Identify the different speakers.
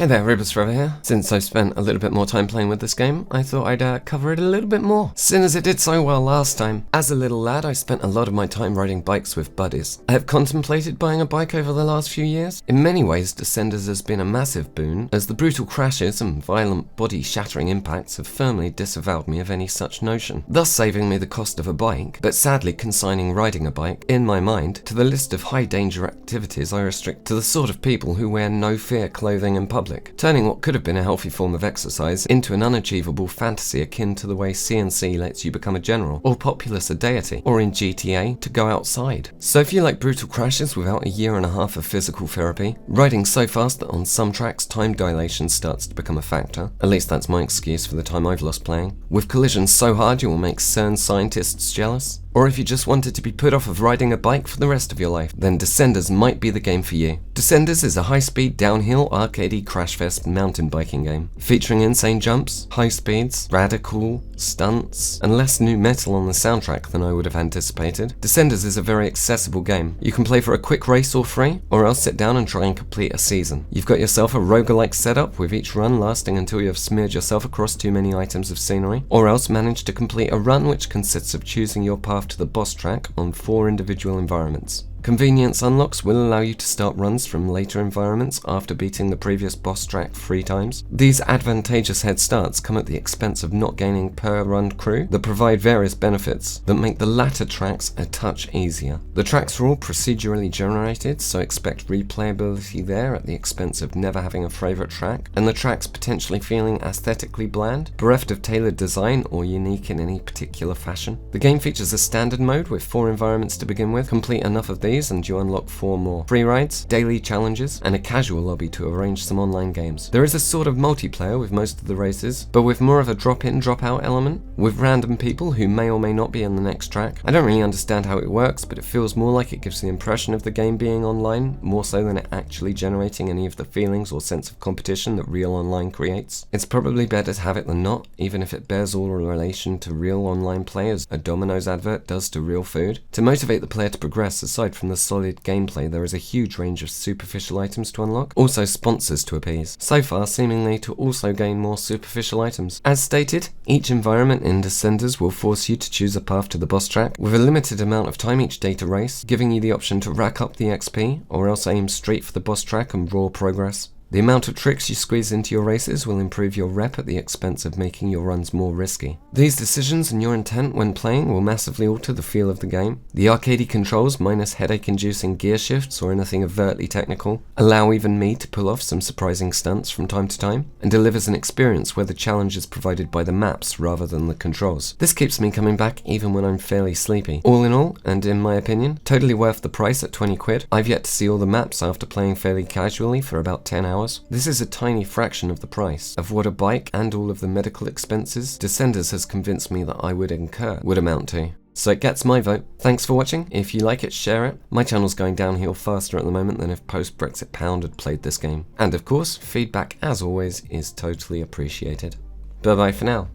Speaker 1: Hey there, Rebus Forever here. Since I've spent a little bit more time playing with this game, I thought I'd cover it a little bit more, seeing as it did so well last time. As a little lad, I spent a lot of my time riding bikes with buddies. I have contemplated buying a bike over the last few years. In many ways, Descenders has been a massive boon, as the brutal crashes and violent body-shattering impacts have firmly disavowed me of any such notion, thus saving me the cost of a bike, but sadly consigning riding a bike, in my mind, to the list of high-danger activities I restrict to the sort of people who wear no-fear clothing in public, turning what could have been a healthy form of exercise into an unachievable fantasy akin to the way CNC lets you become a general, or Populous a deity, or in GTA, to go outside. So if you like brutal crashes without a year and a half of physical therapy, riding so fast that on some tracks time dilation starts to become a factor, at least that's my excuse for the time I've lost playing, with collisions so hard you will make CERN scientists jealous, or if you just wanted to be put off of riding a bike for the rest of your life, then Descenders might be the game for you. Descenders is a high-speed, downhill, arcadey crashfest mountain biking game, featuring insane jumps, high speeds, radical stunts, and less new metal on the soundtrack than I would have anticipated. Descenders is a very accessible game. You can play for a quick race or free, or else sit down and try and complete a season. You've got yourself a roguelike setup, with each run lasting until you have smeared yourself across too many items of scenery, or else manage to complete a run which consists of choosing your path to the boss track on 4 individual environments. Convenience unlocks will allow you to start runs from later environments after beating the previous boss track 3 times. These advantageous head starts come at the expense of not gaining per run crew that provide various benefits that make the latter tracks a touch easier. The tracks are all procedurally generated, so expect replayability there at the expense of never having a favourite track, and the tracks potentially feeling aesthetically bland, bereft of tailored design or unique in any particular fashion. The game features a standard mode with 4 environments to begin with. Complete enough of these and you unlock 4 more. Free rides, daily challenges, and a casual lobby to arrange some online games. There is a sort of multiplayer with most of the races, but with more of a drop-in, drop-out element, with random people who may or may not be in the next track. I don't really understand how it works, but it feels more like it gives the impression of the game being online, more so than it actually generating any of the feelings or sense of competition that real online creates. It's probably better to have it than not, even if it bears all relation to real online play as a Domino's advert does to real food. To motivate the player to progress, aside from the solid gameplay, there is a huge range of superficial items to unlock, also sponsors to appease, so far seemingly to also gain more superficial items. As stated, each environment in Descenders will force you to choose a path to the boss track, with a limited amount of time each day to race, giving you the option to rack up the XP, or else aim straight for the boss track and raw progress. The amount of tricks you squeeze into your races will improve your rep at the expense of making your runs more risky. These decisions and your intent when playing will massively alter the feel of the game. The arcadey controls, minus headache-inducing gear shifts or anything overtly technical, allow even me to pull off some surprising stunts from time to time, and delivers an experience where the challenge is provided by the maps rather than the controls. This keeps me coming back even when I'm fairly sleepy. All in all, and in my opinion, totally worth the price at 20 quid. I've yet to see all the maps after playing fairly casually for about 10 hours. This is a tiny fraction of the price of what a bike and all of the medical expenses Descenders has convinced me that I would incur would amount to. So it gets my vote. Thanks for watching. If you like it, share it. My channel's going downhill faster at the moment than if post-Brexit Pound had played this game. And of course, feedback as always is totally appreciated. Bye bye for now.